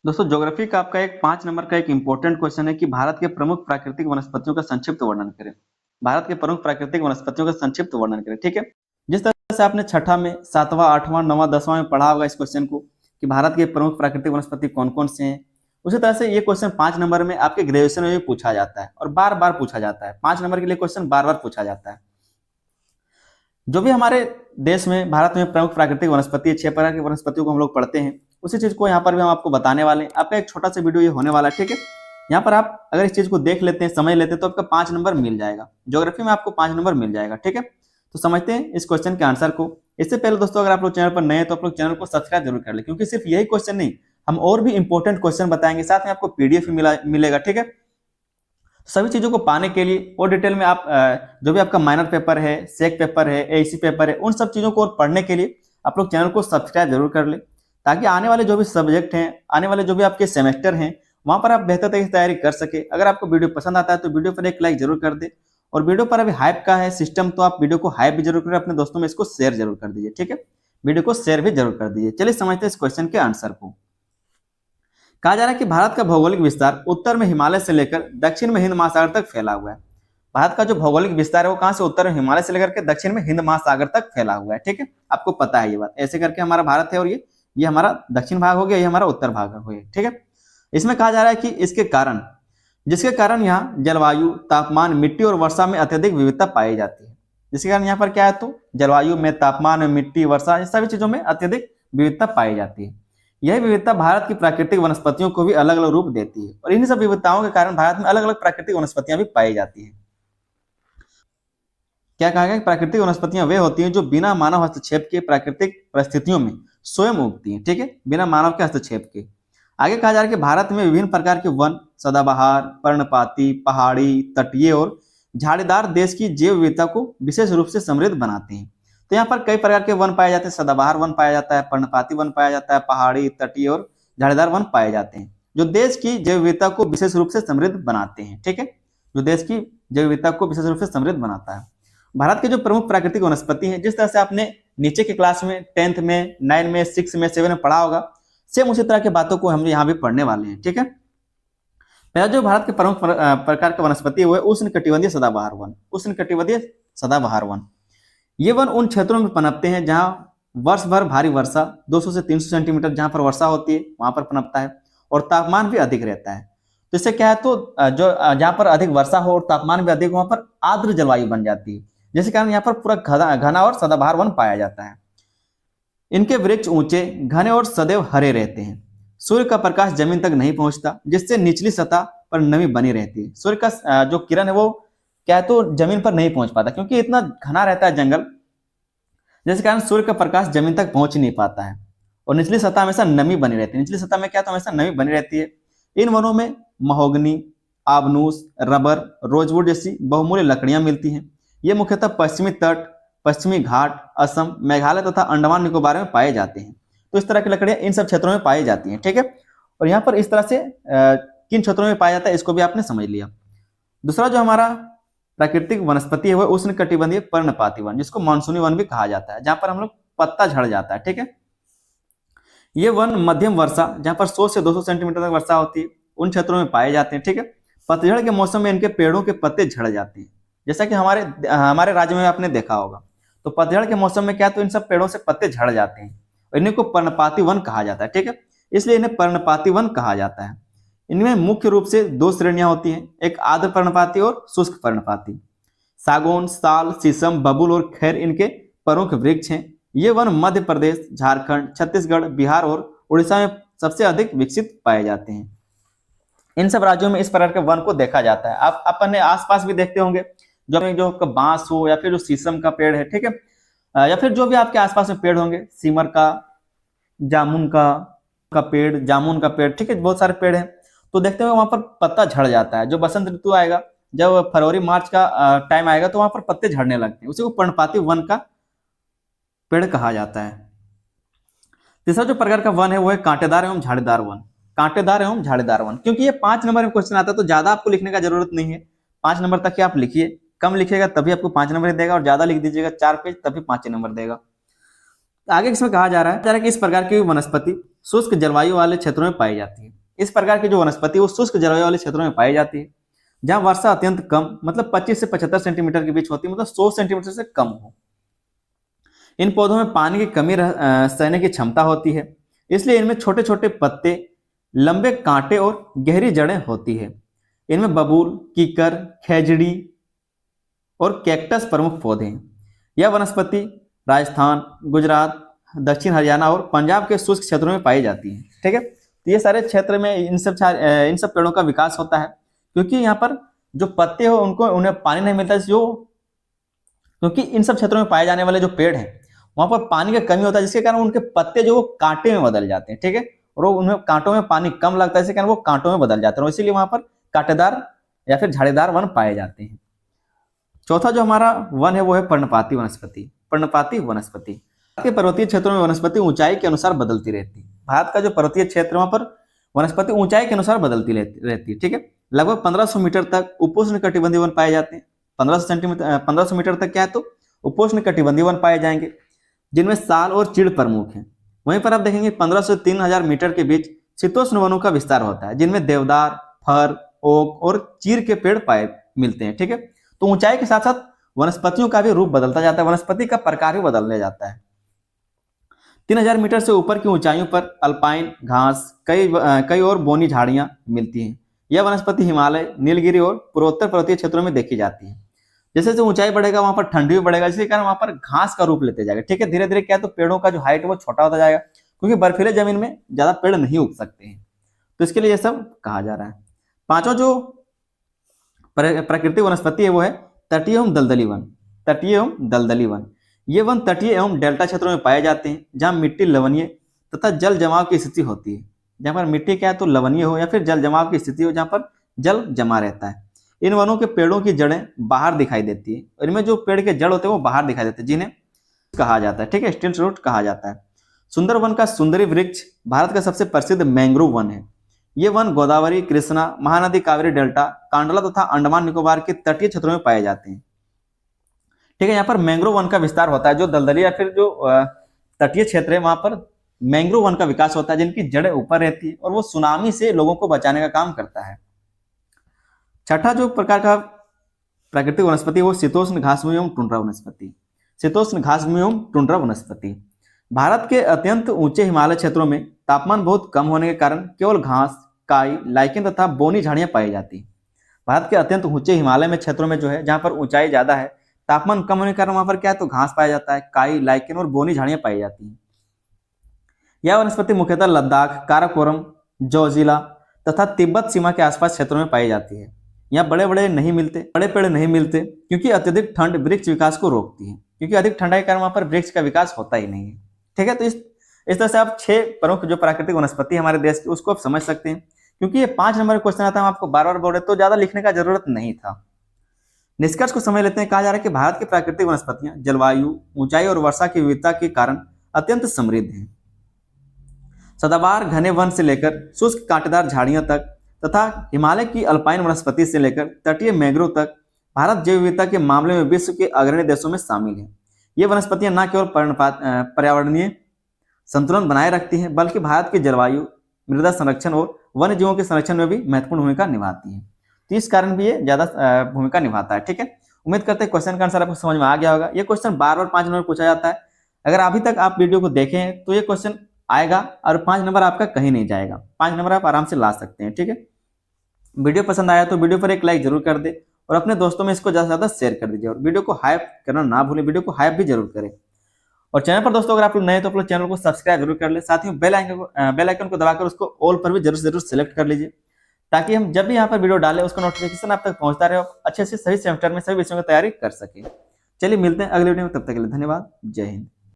दोस्तों ज्योग्राफी का आपका एक 5 नंबर का एक इंपॉर्टेंट क्वेश्चन है कि भारत के प्रमुख प्राकृतिक वनस्पतियों का संक्षिप्त वर्णन करें। भारत के प्रमुख प्राकृतिक वनस्पतियों का संक्षिप्त वर्णन करें। ठीक है, जिस तरह से आपने छठा में, सातवां, आठवां, नौवां, 10वां में पढ़ा होगा इस क्वेश्चन को कि भारत के प्रमुख प्राकृतिक वनस्पति कौन कौन से हैं, उसी तरह से ये क्वेश्चन 5 नंबर में आपके ग्रेजुएशन में भी पूछा जाता है और बार बार पूछा जाता है। 5 नंबर के लिए क्वेश्चन बार बार पूछा जाता है। जो भी हमारे देश में, भारत में प्रमुख प्राकृतिक वनस्पति है, 6 प्रकार की वनस्पतियों को हम लोग पढ़ते हैं, उसी चीज को यहाँ पर भी हम आपको बताने वाले हैं। आपका एक छोटा सा वीडियो ये होने वाला है। ठीक है, यहाँ पर आप अगर इस चीज को देख लेते हैं, समझ लेते हैं, तो आपका 5 नंबर मिल जाएगा। ज्योग्राफी में आपको 5 नंबर मिल जाएगा। ठीक है, तो समझते हैं इस क्वेश्चन के आंसर को। इससे पहले दोस्तों, अगर आप लोग चैनल पर नए हैं तो आप लोग चैनल को सब्सक्राइब जरूर कर ले, क्योंकि सिर्फ यही क्वेश्चन नहीं, हम और भी इंपॉर्टेंट क्वेश्चन बताएंगे, साथ में आपको पीडीएफ मिलेगा। ठीक है, सभी चीजों को पाने के लिए और डिटेल में आप जो भी आपका माइनर पेपर है, सेक पेपर है, एसी पेपर है, उन सब चीजों को और पढ़ने के लिए आप लोग चैनल को सब्सक्राइब जरूर कर ले, ताकि आने वाले जो भी सब्जेक्ट हैं, आने वाले जो भी आपके सेमेस्टर हैं, वहां पर आप बेहतर तरीके से तैयारी कर सके। अगर आपको वीडियो पसंद आता है तो वीडियो पर एक लाइक जरूर कर दे, और वीडियो पर अभी हाइप का है सिस्टम, तो आप वीडियो को हाइप भी जरूर करें, अपने दोस्तों में इसको शेयर जरूर कर दीजिए। ठीक है, वीडियो को शेयर भी जरूर कर दीजिए। चलिए समझते हैं इस क्वेश्चन के आंसर को। कहा जा रहा है कि भारत का भौगोलिक विस्तार उत्तर में हिमालय से लेकर दक्षिण में हिंद महासागर तक फैला हुआ है। भारत का जो भौगोलिक विस्तार है वो कहां से, उत्तर में हिमालय से लेकर के दक्षिण में हिंद महासागर तक फैला हुआ है। ठीक है, आपको पता है ये बात। ऐसे करके हमारा भारत है, और ये हमारा दक्षिण भाग हो गया, ये हमारा उत्तर भाग हो गया। ठीक है, इसमें कहा जा रहा है कि इसके कारण, जिसके कारण यहाँ जलवायु, तापमान, मिट्टी और वर्षा में अत्यधिक विविधता पाई जाती है। जिसके कारण यहाँ पर क्या है, तो जलवायु में, तापमान में, मिट्टी, वर्षा, इन सभी चीजों में अत्यधिक विविधता पाई जाती है। यह विविधता भारत की प्राकृतिक वनस्पतियों को भी अलग अलग रूप देती है, और इन्हीं सब विविधताओं के कारण भारत में अलग अलग प्राकृतिक वनस्पतियां भी पाई जाती है। क्या कहा गया, प्राकृतिक वनस्पतियां वे होती हैं जो बिना मानव हस्तक्षेप के प्राकृतिक परिस्थितियों में स्वयं उगती हैं। ठीक है, बिना मानव के हस्तक्षेप के। आगे कहा जा रहा है कि भारत में विभिन्न प्रकार के वन, सदाबहार, पर्णपाती, पहाड़ी, तटीय और झाड़ीदार देश की जैव विविधता को विशेष रूप से समृद्ध बनाते हैं। तो यहाँ पर कई प्रकार के वन पाए जाते हैं। सदाबहार वन पाया जाता है, पर्णपाती वन पाया जाता है, पहाड़ी, तटीय और झाड़ीदार वन पाए जाते हैं, जो देश की जैव विविधता को विशेष रूप से समृद्ध बनाते हैं। ठीक है, जो देश की जैव विविधता को विशेष रूप से समृद्ध बनाता है। भारत के जो प्रमुख प्राकृतिक वनस्पति हैं, जिस तरह से आपने नीचे के क्लास में 10th में, 9 में, 6 में, 7 में पढ़ा होगा, सेम उसी तरह की बातों को हम यहाँ भी पढ़ने वाले हैं। ठीक है, पहला जो भारत के प्रमुख प्रकार का वनस्पति है वो है उष्णकटिबंधीय सदाबहार वन। उष्णकटिबंधीय सदाबहार वन, ये वन उन क्षेत्रों में पनपते हैं जहां वर्ष भर भारी वर्षा, 200 से 300 सेंटीमीटर जहां पर वर्षा होती है वहां पर पनपता है, और तापमान भी अधिक रहता है। तो इससे क्या है, तो जो जहां पर अधिक वर्षा हो और तापमान भी अधिक हो, वहां पर आर्द्र जलवायु बन जाती है, जिसके कारण यहाँ पर पूरा घना और सदाबहार वन पाया जाता है। इनके वृक्ष ऊंचे, घने और सदैव हरे रहते हैं। सूर्य का प्रकाश जमीन तक नहीं पहुंचता, जिससे निचली सतह पर नमी बनी रहती है। सूर्य का जो किरण है वो क्या है, तो जमीन पर नहीं पहुंच पाता, क्योंकि इतना घना रहता है जंगल, जिसके कारण सूर्य का प्रकाश जमीन तक पहुंच नहीं पाता है, और निचली सतह हमेशा नमी बनी रहती है। निचली सतह में क्या, तो हमेशा नमी बनी रहती है। इन वनों में महोगनी, आबनूस, रबर, रोजवुड जैसी बहुमूल्य लकड़ियां मिलती हैं। ये मुख्यतः पश्चिमी तट, पश्चिमी घाट, असम, मेघालय तथा अंडमान निकोबार में पाए जाते हैं। तो इस तरह की लकड़ियां इन सब क्षेत्रों में पाई जाती हैं। ठीक है, और यहाँ पर इस तरह से किन क्षेत्रों में पाया जाता है इसको भी आपने समझ लिया। दूसरा जो हमारा प्राकृतिक वनस्पति है वो उष्णकटिबंधीय पर्णपाती वन, जिसको मानसूनी वन भी कहा जाता है, जहां पर हम लोग पत्ता झड़ जाता है। ठीक है, ये वन मध्यम वर्षा, जहां पर 100 से 200 सेंटीमीटर तक वर्षा होती है, उन क्षेत्रों में पाए जाते हैं। ठीक है, पतझड़ के मौसम में इनके पेड़ों के पत्ते झड़ जाते हैं, जैसा कि हमारे राज्य में आपने देखा होगा। तो पतझड़ के मौसम में क्या, तो इन सब पेड़ों से पत्ते झड़ जाते हैं, और इन्हीं को पर्णपाती वन कहा जाता है। ठीक है, इसलिए इन्हें पर्णपाती वन कहा जाता है। इनमें मुख्य रूप से 2 श्रेणियां होती हैं, एक आर्द्र पर्णपाती और शुष्क पर्णपाती। सागौन, साल, शीशम, बबूल और खैर इनके प्रमुख वृक्ष हैं। ये वन मध्य प्रदेश, झारखंड, छत्तीसगढ़, बिहार और उड़ीसा में सबसे अधिक विकसित पाए जाते हैं। इन सब राज्यों में इस प्रकार के वन को देखा जाता है। आप अपने आसपास भी देखते होंगे, जो बांस हो या फिर जो शीशम का पेड़ है, ठीक है, या फिर जो भी आपके आसपास में पेड़ होंगे, सीमर का, जामुन का पेड़, जामुन का पेड़, ठीक है, बहुत सारे पेड़ हैं। तो देखते हुए वहां पर पत्ता झड़ जाता है। जो बसंत ऋतु आएगा, जब फरवरी मार्च का टाइम आएगा, तो वहां पर पत्ते झड़ने लगते हैं। उसी को पर्णपाती वन का पेड़ कहा जाता है। तीसरा जो प्रकार का वन है वो है कांटेदार एवं झाड़ीदार वन। कांटेदार एवं झाड़ीदार वन, क्योंकि ये 5 नंबर में क्वेश्चन आता है, तो ज्यादा आपको लिखने का जरूरत नहीं है। 5 नंबर तक ही आप लिखिए। कम लिखिएगा तभी आपको 5 नंबर देगा, और ज्यादा लिख दीजिएगा 4 पेज, तभी 5 नंबर देगा। आगे इसमें कहा जा रहा है कि इस प्रकार की वनस्पति शुष्क जलवायु वाले क्षेत्रों में पाई जाती है। इस प्रकार की जो वनस्पति वो शुष्क जलवायु वाले क्षेत्रों में पाई जाती है, जहां वर्षा अत्यंत कम मतलब 25 से 75 सेंटीमीटर के बीच होती है, मतलब 100 सेंटीमीटर से कम हो। इन पौधों में पानी की कमी सहने की क्षमता होती है, इसलिए इनमें छोटे छोटे पत्ते, लंबे कांटे और गहरी जड़ें होती है। इनमें बबूल, कीकर, खेजड़ी और कैक्टस प्रमुख पौधे हैं। यह वनस्पति राजस्थान, गुजरात, दक्षिण हरियाणा और पंजाब के शुष्क क्षेत्रों में पाई जाती है। ठीक है, तो ये सारे क्षेत्र में इन सब पेड़ों का विकास होता है, क्योंकि यहाँ पर जो पत्ते हो उन्हें पानी नहीं मिलता, क्योंकि इन सब क्षेत्रों में पाए जाने वाले जो पेड़ हैं वहां पर पानी की कमी होता है, जिसके कारण उनके पत्ते जो वो कांटे में बदल जाते हैं। ठीक है, और उन्हें कांटों में पानी कम लगता है, इसके कारण वो कांटों में बदल जाते हैं, इसीलिए वहां पर कांटेदार या फिर झाड़ीदार वन पाए जाते हैं। चौथा जो हमारा वन है वो है पर्णपाती वनस्पति। पर्णपाती वनस्पति भारत के पर्वतीय क्षेत्रों में वनस्पति ऊंचाई के अनुसार बदलती रहती है। भारत का जो पर्वतीय क्षेत्र वहां पर वनस्पति ऊंचाई के अनुसार बदलती रहती है। ठीक है, लगभग 1500 मीटर तक उपोष्ण कटिबंधीय वन पाए जाते हैं। 1500 मीटर तक क्या है तो उपोष्ण कटिबंधीय वन पाए जाएंगे, जिनमें साल और चीड़ प्रमुख हैं। वहीं पर आप देखेंगे 1500 से 3000 मीटर के बीच शीतोष्ण वनों का विस्तार होता है, जिनमें देवदार, फर, ओक और चीड़ के पेड़ पाए मिलते हैं। ठीक है, तो ऊंचाई के साथ साथ वनस्पतियों का भी रूप बदलता जाता है, वनस्पति का प्रकार भी बदलने जाता है। 3000 मीटर से ऊपर की ऊंचाइयों पर अल्पाइन घास, कई और बोनी झाड़ियां मिलती हैं। यह वनस्पति हिमालय, नीलगिरी और पूर्वोत्तर पर्वतीय क्षेत्रों में देखी जाती है। जैसे जैसे ऊंचाई बढ़ेगा वहां पर ठंडी भी बढ़ेगा, जिसके कारण वहां पर घास का रूप लेते जाएगा। ठीक है, धीरे धीरे क्या तो पेड़ों का जो हाइट है वो छोटा होता जाएगा, क्योंकि बर्फीले जमीन में ज्यादा पेड़ नहीं उग सकते हैं, तो इसके लिए ये सब कहा जा रहा है। पांचवा जो प्राकृतिक वनस्पति है वो है तटीय एवं दलदली वन। तटीय एवं दलदली वन, ये वन तटीय एवं डेल्टा क्षेत्रों में पाए जाते हैं, जहां मिट्टी लवणीय तथा जल जमाव की स्थिति होती है। जहां पर मिट्टी क्या है तो लवणीय हो या फिर जल जमाव की स्थिति हो, जहां पर जल जमा रहता है। इन वनों के पेड़ों की जड़ें बाहर दिखाई देती है, और इनमें जो पेड़ के जड़ होते हैं वो बाहर दिखाई देते हैं, जिन्हें कहा जाता है। ठीक है, स्टिल्ट रूट कहा जाता है। सुंदरवन का सुंदरी वृक्ष भारत का सबसे प्रसिद्ध मैंग्रोव वन है। ये वन गोदावरी, कृष्णा, महानदी, कावेरी डेल्टा, कांडला तथा अंडमान निकोबार के तटीय क्षेत्रों में पाए जाते हैं। ठीक है, यहाँ पर मैंग्रोव वन का विस्तार होता है। जो दलदली या फिर जो तटीय क्षेत्र है वहां पर मैंग्रोव वन का विकास होता है, जिनकी जड़ें ऊपर रहती है और वो सुनामी से लोगों को बचाने का काम करता है। छठा जो प्रकार का प्राकृतिक वनस्पति वो शीतोष्ण घासभूमि एवं टुंड्रा वनस्पति। शीतोष्ण घासभूमि एवं टुंड्रा वनस्पति भारत के अत्यंत ऊंचे हिमालय क्षेत्रों में तापमान बहुत कम होने के कारण केवल घास, काई, लाइकेन तथा बोनी झाड़ियां पाई जाती हैं। भारत के अत्यंत ऊंचे हिमालय में क्षेत्रों में जो है, जहां पर ऊंचाई ज्यादा है, तापमान कम होने के कारण वहां पर क्या है तो घास पाया जाता है, काई, लाइकेन और बोनी झाड़ियां पाई जाती हैं। यह वनस्पति मुख्यतः लद्दाख, काराकोरम, जोजिला तथा तिब्बत सीमा के आसपास क्षेत्रों में पाई जाती है। यहाँ बड़े पेड़ नहीं मिलते, क्योंकि अत्यधिक ठंड वृक्ष विकास को रोकती है, क्योंकि अधिक ठंडा के कारण वहां पर वृक्ष का विकास होता ही नहीं है। ठीक है, तो इस तरह से आप 6 प्रमुख जो प्राकृतिक वनस्पति हमारे देश की उसको आप समझ सकते हैं। क्योंकि ये 5 नंबर क्वेश्चन आता है, हम आपको बार बार बोल रहे तो ज्यादा लिखने का जरूरत नहीं था। निष्कर्ष को समझ लेते हैं। कहा जा रहा है कि भारत की प्राकृतिक वनस्पतियां जलवायु, ऊंचाई और वर्षा की विविधता के कारण अत्यंत समृद्ध हैं। सदाबहार घने वन से लेकर शुष्क कांटेदार झाड़ियों तक तथा हिमालय की अल्पाइन वनस्पति से लेकर तटीय मैंग्रोव तक भारत जैव विविधता के मामले में विश्व के अग्रणी देशों में शामिल है। ये वनस्पतियां न केवल पर्यावरणीय संतुलन बनाए रखती हैं, बल्कि भारत की जलवायु, मृदा संरक्षण और वन्य जीवों के संरक्षण में भी महत्वपूर्ण भूमिका निभाती है। तो इस कारण भी ये ज्यादा भूमिका निभाता है। ठीक है, उम्मीद करते हैं क्वेश्चन का आंसर आपको समझ में आ गया होगा। ये क्वेश्चन बार बार 5 नंबर पूछा जाता है। अगर अभी तक आप वीडियो को देखे हैं तो ये क्वेश्चन आएगा और 5 नंबर आपका कहीं नहीं जाएगा। 5 नंबर आप आराम से ला सकते हैं। ठीक है, वीडियो पसंद आया तो वीडियो पर एक लाइक जरूर कर दे और अपने दोस्तों में इसको ज्यादा से ज्यादा शेयर कर दीजिए, और वीडियो को हाइप करना ना भूलें, वीडियो को हाइप भी जरूर करें। और चैनल पर दोस्तों अगर आप लोग नए तो अपने चैनल को सब्सक्राइब जरूर कर ले, साथ ही बेल आइकन को दबाकर उसको ऑल पर भी जरूर सेलेक्ट कर लीजिए, ताकि हम जब भी यहाँ पर वीडियो डालें उसका नोटिफिकेशन आप तक पहुंचता रहे, अच्छे से सही सेमेस्टर में सभी विषयों की तैयारी कर सके। चलिए मिलते हैं अगले वीडियो में, तब तक के लिए धन्यवाद। जय हिंद।